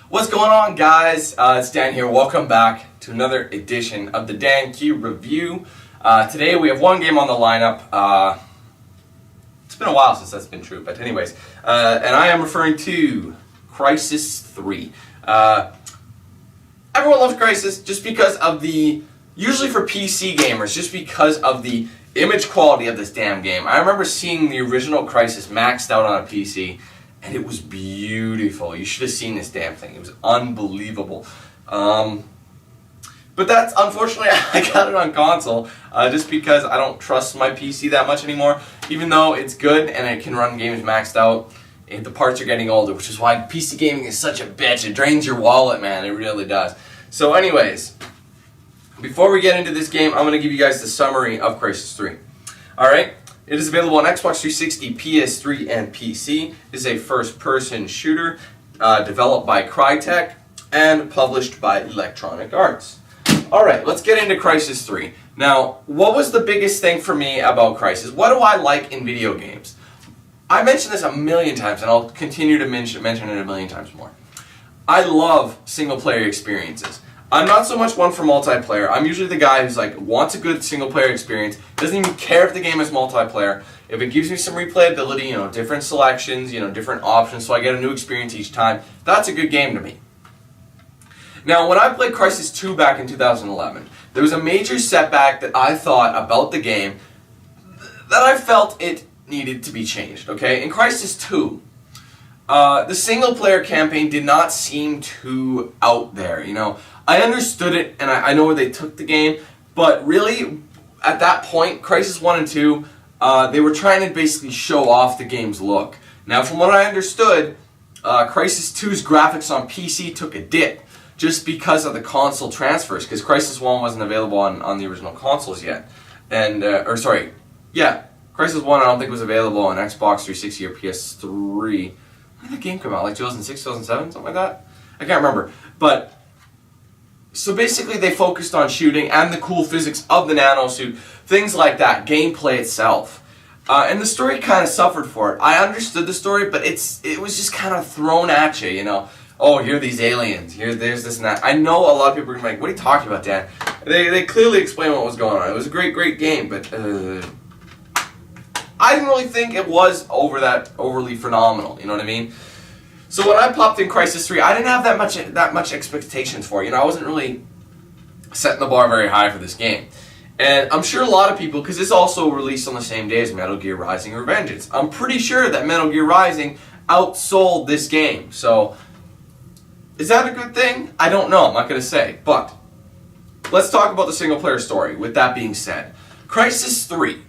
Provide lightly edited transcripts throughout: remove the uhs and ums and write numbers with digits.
What's going on, guys? It's Dan here. Welcome back to another edition of the DanQ review. Today we have one game on the lineup. It's been a while since that's been true, but anyways. And I am referring to Crysis 3. Everyone loves Crysis just because of the, usually for PC gamers, just because of the image quality of this damn game. I remember seeing the original Crysis maxed out on a PC, and it was beautiful. You should have seen this damn thing. It was unbelievable. But that's, unfortunately, I got it on console just because I don't trust my PC that much anymore. Even though it's good and it can run games maxed out, the parts are getting older, which is why PC gaming is such a bitch. It drains your wallet, man. It really does. So anyways, before we get into this game, I'm going to give you guys the summary of Crysis 3. Alright? It is available on Xbox 360, PS3, and PC. It is a first-person shooter developed by Crytek and published by Electronic Arts. Alright, let's get into Crysis 3. Now, what was the biggest thing for me about Crysis? What do I like in video games? I mentioned this a million times, and I'll continue to mention it a million times more. I love single-player experiences. I'm not so much one for multiplayer. I'm usually the guy who's like, wants a good single-player experience, doesn't even care if the game is multiplayer. If it gives me some replayability, different selections, different options, so I get a new experience each time, that's a good game to me. Now, when I played Crysis 2 back in 2011, there was a major setback that I thought about the game that I felt it needed to be changed, okay? In Crysis 2, the single-player campaign did not seem too out there, I understood it, and I know where they took the game, but really, at that point, Crysis 1 and 2, they were trying to basically show off the game's look. Now, from what I understood, Crysis 2's graphics on PC took a dip, just because of the console transfers, because Crysis 1 wasn't available on the original consoles yet. And, Crysis 1 I don't think was available on Xbox 360 or PS3. When did the game come out? Like 2006, 2007, something like that? I can't remember. But, so basically they focused on shooting and the cool physics of the nanosuit, things like that, gameplay itself. And the story kind of suffered for it. I understood the story, but it was just kind of thrown at you, Oh, here are these aliens, there's this and that. I know a lot of people are going to be like, what are you talking about, Dan? They clearly explained what was going on. It was a great game, but I didn't really think it was overly phenomenal, you know what I mean? So when I popped in Crysis 3, I didn't have that much expectations for it. I wasn't really setting the bar very high for this game. And I'm sure a lot of people, because it's also released on the same day as Metal Gear Rising: Revengeance, I'm pretty sure that Metal Gear Rising outsold this game. So, is that a good thing? I don't know, I'm not going to say. But, let's talk about the single-player story. With that being said, Crysis 3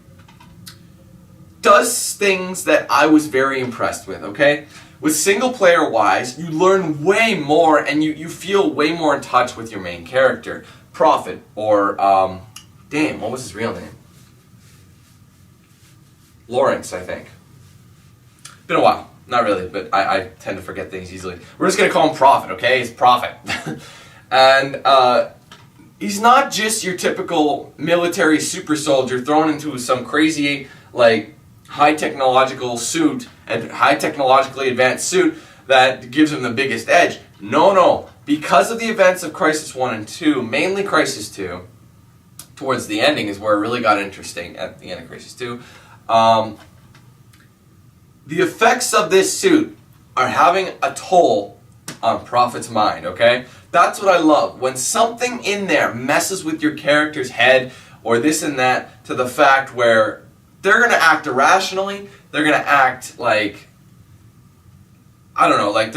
does things that I was very impressed with, okay? With single-player wise, you learn way more and you feel way more in touch with your main character. Prophet, or, what was his real name? Lawrence, I think. Been a while. Not really, but I tend to forget things easily. We're just going to call him Prophet, okay? He's Prophet. And he's not just your typical military super soldier thrown into some crazy, high technological suit, and high technologically advanced suit that gives him the biggest edge. No. Because of the events of Crysis 1 and 2, mainly Crysis 2, towards the ending is where it really got interesting, at the end of Crysis 2, the effects of this suit are having a toll on Prophet's mind, okay? That's what I love. When something in there messes with your character's head, or this and that, to the fact where they're going to act irrationally, they're going to act they're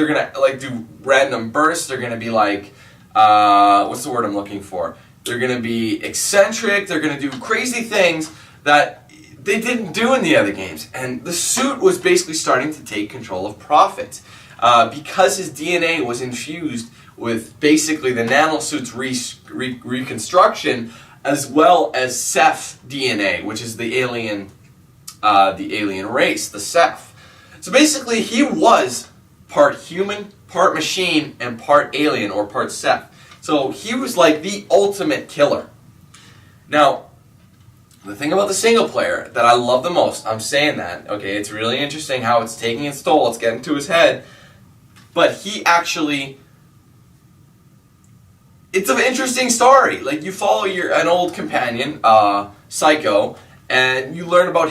going to do random bursts, they're going to be what's the word I'm looking for? They're going to be eccentric, they're going to do crazy things that they didn't do in the other games. And the suit was basically starting to take control of Prophet. Because his DNA was infused with basically the nanosuit's reconstruction, as well as Ceph DNA, which is the alien race, the Ceph. So basically, he was part human, part machine, and part alien, or part Ceph. So he was like the ultimate killer. Now, the thing about the single player that I love the most, I'm saying that, okay, it's really interesting how it's taking its toll, it's getting to his head, but he actually it's an interesting story. Like, you follow an old companion, Psycho, and you learn about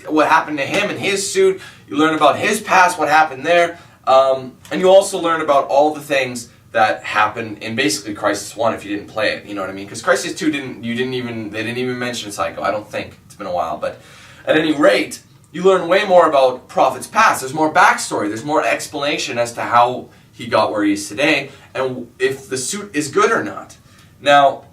what happened to him in his suit. You learn about his past, what happened there, and you also learn about all the things that happened in basically Crysis 1 if you didn't play it. You know what I mean? Because Crysis 2 they didn't even mention Psycho. I don't think. It's been a while, but at any rate, you learn way more about Prophet's past. There's more backstory. There's more explanation as to how he got where he is today, and if the suit is good or not. Now,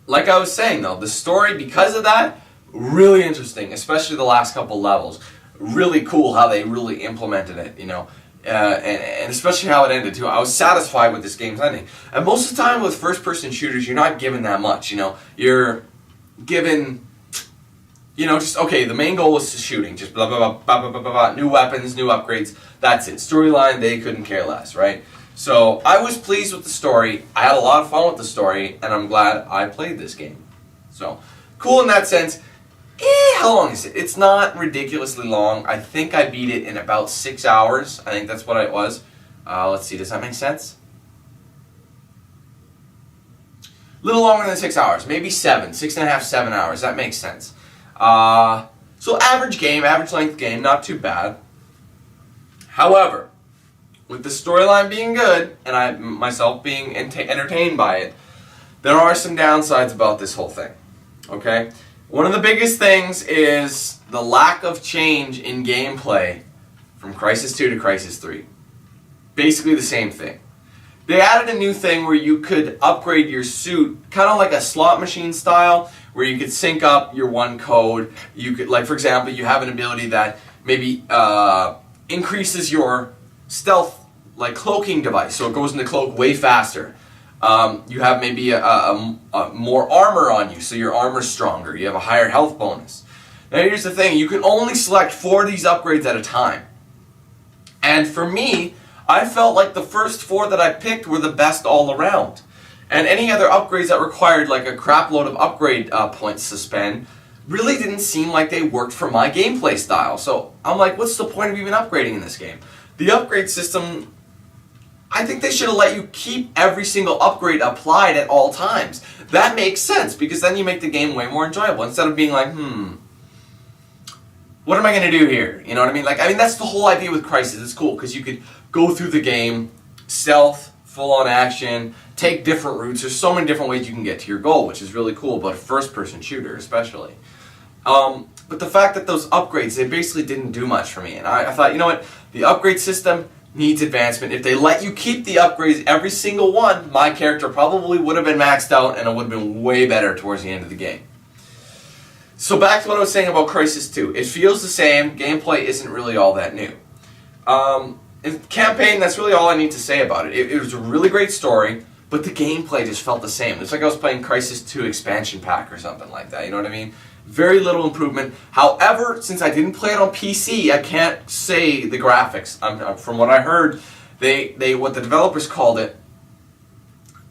like I was saying though, the story, because of that, really interesting, especially the last couple levels. Really cool how they really implemented it, you know, and especially how it ended too. I was satisfied with this game's ending. And most of the time with first-person shooters, you're not given that much, you know. You're given, you know, just, okay, the main goal was shooting, just blah, blah, blah, blah, blah, blah, blah, blah, new weapons, new upgrades, that's it. Storyline, they couldn't care less, right? So, I was pleased with the story, I had a lot of fun with the story, and I'm glad I played this game. So, cool in that sense. How long is it? It's not ridiculously long. I think I beat it in about 6 hours. I think that's what it was. Let's see, does that make sense? A little longer than 6 hours, maybe 7, 6.5, 7 hours. That makes sense. So average game, average length game, not too bad. However, with the storyline being good, and I myself being entertained by it, there are some downsides about this whole thing. Okay? One of the biggest things is the lack of change in gameplay from Crysis 2 to Crysis 3. Basically the same thing. They added a new thing where you could upgrade your suit, kind of like a slot machine style, where you could sync up your one code. You could, like for example, you have an ability that maybe increases your stealth, like cloaking device, so it goes into cloak way faster. You have maybe a more armor on you, so your armor's stronger. You have a higher health bonus. Now here's the thing, you can only select 4 of these upgrades at a time. And for me, I felt like the first 4 that I picked were the best all around. And any other upgrades that required like a crap load of upgrade points to spend really didn't seem like they worked for my gameplay style. So I'm like, what's the point of even upgrading in this game? The upgrade system, I think they should have let you keep every single upgrade applied at all times. That makes sense, because then you make the game way more enjoyable, instead of being like, what am I going to do here? You know what I mean? Like, that's the whole idea with Crysis. It's cool, because you could go through the game, stealth, full-on action, take different routes. There's so many different ways you can get to your goal, which is really cool about a first-person shooter, especially. But the fact that those upgrades, they basically didn't do much for me. And I thought, you know what? The upgrade system needs advancement. If they let you keep the upgrades, every single one, my character probably would have been maxed out and it would have been way better towards the end of the game. So back to what I was saying about Crysis 2. It feels the same. Gameplay isn't really all that new. In campaign, that's really all I need to say about it. It was a really great story, but the gameplay just felt the same. It's like I was playing Crysis 2 expansion pack or something like that. You know what I mean? Very little improvement. However, since I didn't play it on PC, I can't say the graphics. From what I heard, they what the developers called it,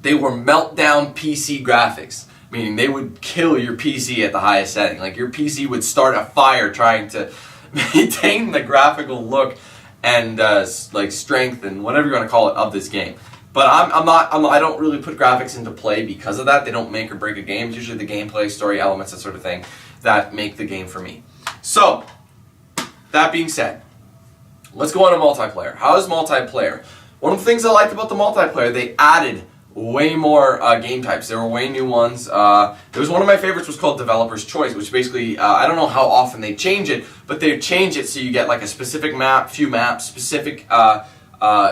they were meltdown PC graphics. Meaning they would kill your PC at the highest setting. Like your PC would start a fire trying to maintain the graphical look and like strength and whatever you want to call it of this game. But I don't really put graphics into play because of that. They don't make or break a game. It's usually the gameplay, story elements, that sort of thing that make the game for me. So, that being said, let's go on to multiplayer. How is multiplayer? One of the things I liked about the multiplayer, they added way more game types. There were way new ones. There was one of my favorites was called Developer's Choice, which basically, I don't know how often they change it, but they change it so you get like a specific map, few maps, specific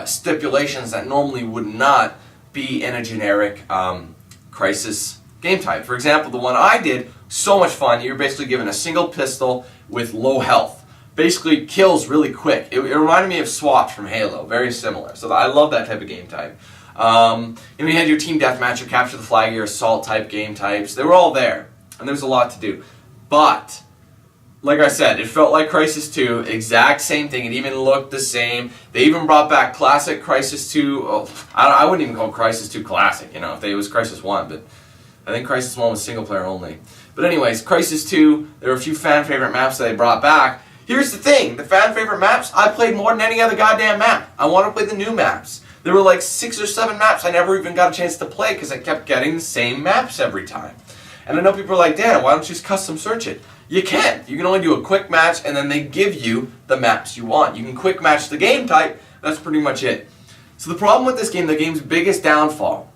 stipulations that normally would not be in a generic Crysis game type. For example, the one I did, so much fun. You're basically given a single pistol with low health. Basically kills really quick. It reminded me of SWAT from Halo, very similar. So I love that type of game type. And you had your team deathmatch, your capture the flag, your assault type game types. They were all there, and there was a lot to do. But like I said, it felt like Crysis 2, exact same thing. It even looked the same. They even brought back classic Crysis 2. Oh, I wouldn't even call Crysis 2 classic, you know, if it was Crysis 1, but I think Crysis 1 was single player only. But anyways, Crysis 2, there were a few fan favorite maps that they brought back. Here's the thing, the fan favorite maps, I played more than any other goddamn map. I want to play the new maps. There were like 6 or 7 maps I never even got a chance to play because I kept getting the same maps every time. And I know people are like, Dan, why don't you just custom search it? You can't. You can only do a quick match and then they give you the maps you want. You can quick match the game type. That's pretty much it. So the problem with this game, the game's biggest downfall,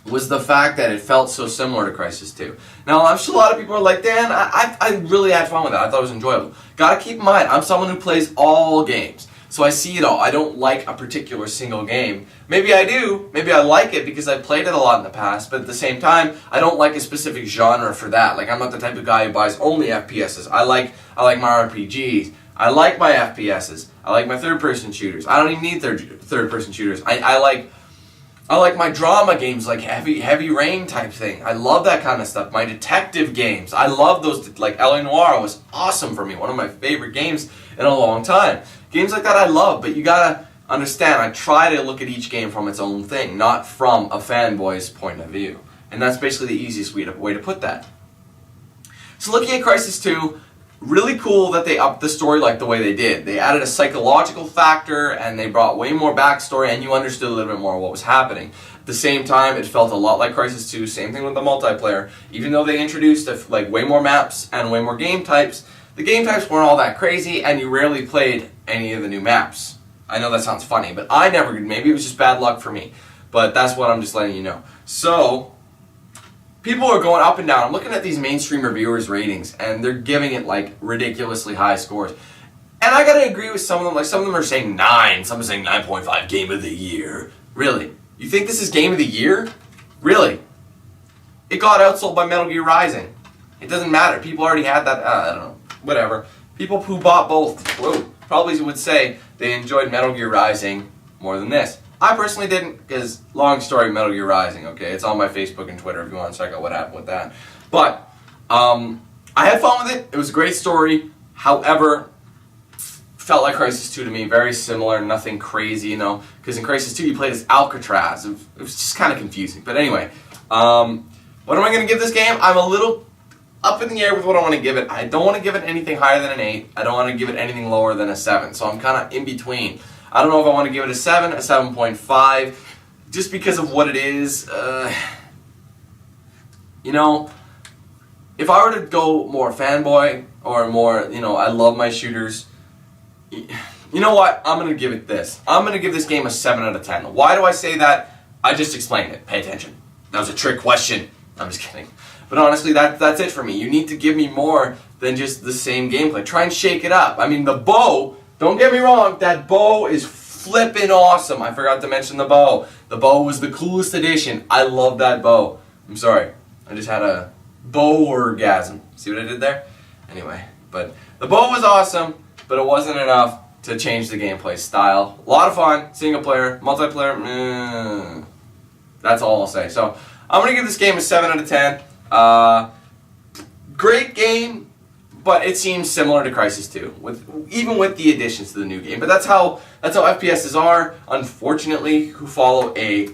was the fact that it felt so similar to Crysis 2. Now, I'm sure a lot of people are like, Dan, I really had fun with that. I thought it was enjoyable. Gotta keep in mind, I'm someone who plays all games. So I see it all. I don't like a particular single game. Maybe I do. Maybe I like it because I played it a lot in the past. But at the same time, I don't like a specific genre for that. Like, I'm not the type of guy who buys only FPSs. I like my RPGs. I like my FPSs. I like my third-person shooters. I don't even need third-person shooters. I like my drama games, like Heavy Rain type thing. I love that kind of stuff. My detective games. I love those. Like L.A. Noire was awesome for me. One of my favorite games in a long time. Games like that I love, but you gotta understand, I try to look at each game from its own thing, not from a fanboy's point of view. And that's basically the easiest way to put that. So looking at Crysis 2, really cool that they upped the story like the way they did. They added a psychological factor and they brought way more backstory and you understood a little bit more what was happening. At the same time, it felt a lot like Crysis 2, same thing with the multiplayer. Even though they introduced like way more maps and way more game types, the game types weren't all that crazy and you rarely played any of the new maps. I know that sounds funny, but I never did. Maybe it was just bad luck for me. But that's what I'm just letting you know. So, people are going up and down. I'm looking at these mainstream reviewers' ratings, and they're giving it like ridiculously high scores. And I gotta agree with some of them. Like some of them are saying 9, some are saying 9.5 Game of the Year. Really? You think this is Game of the Year? Really? It got outsold by Metal Gear Rising. It doesn't matter. People already had that. I don't know. Whatever. People who bought both, probably would say they enjoyed Metal Gear Rising more than this. I personally didn't, because long story, Metal Gear Rising, okay? It's on my Facebook and Twitter if you want to check out what happened with that. But, I had fun with it. It was a great story. However, felt like Crysis 2 to me. Very similar, nothing crazy, you know? Because in Crysis 2 you played as Alcatraz. It was just kind of confusing. But anyway, what am I going to give this game? I'm a little up in the air with what I want to give it. I don't want to give it anything higher than an 8. I don't want to give it anything lower than a 7. So I'm kind of in between. I don't know if I want to give it a 7, a 7.5, just because of what it is. You know, if I were to go more fanboy or more, you know, I love my shooters, you know what? I'm going to give it this. I'm going to give this game a 7 out of 10. Why do I say that? I just explained it. Pay attention. That was a trick question. I'm just kidding. But honestly, that's it for me. You need to give me more than just the same gameplay. Try and shake it up. I mean, the bow, don't get me wrong, that bow is flippin' awesome. I forgot to mention the bow. The bow was the coolest addition. I love that bow. I'm sorry. I just had a bow orgasm. See what I did there? Anyway, but the bow was awesome, but it wasn't enough to change the gameplay style. A lot of fun, single player, multiplayer, that's all I'll say. So, I'm going to give this game a 7 out of 10. Great game, but it seems similar to Crysis 2, even with the additions to the new game. But that's how FPSs are, unfortunately, who follow a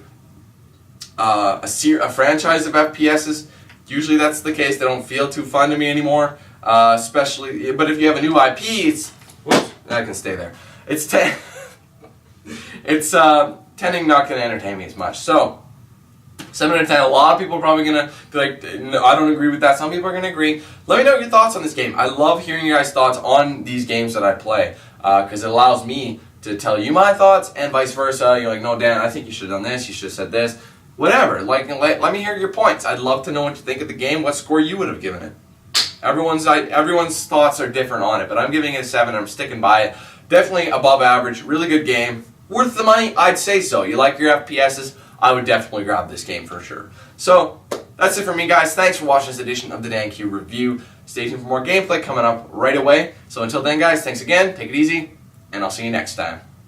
franchise of FPSs. Usually that's the case. They don't feel too fun to me anymore, especially. But if you have a new IP, it's whoops, that can stay there. It's tending not going to entertain me as much. So. 7 out of 10. A lot of people are probably going to be like, no, I don't agree with that. Some people are going to agree. Let me know your thoughts on this game. I love hearing your guys' thoughts on these games that I play because it allows me to tell you my thoughts and vice versa. You're like, no, Dan, I think you should have done this. You should have said this. Whatever. Like, let me hear your points. I'd love to know what you think of the game, what score you would have given it. Everyone's thoughts are different on it, but I'm giving it a 7. I'm sticking by it. Definitely above average. Really good game. Worth the money? I'd say so. You like your FPSs? I would definitely grab this game for sure. So, that's it for me, guys. Thanks for watching this edition of the DanQ Review. Stay tuned for more gameplay coming up right away. So until then, guys, thanks again. Take it easy, and I'll see you next time.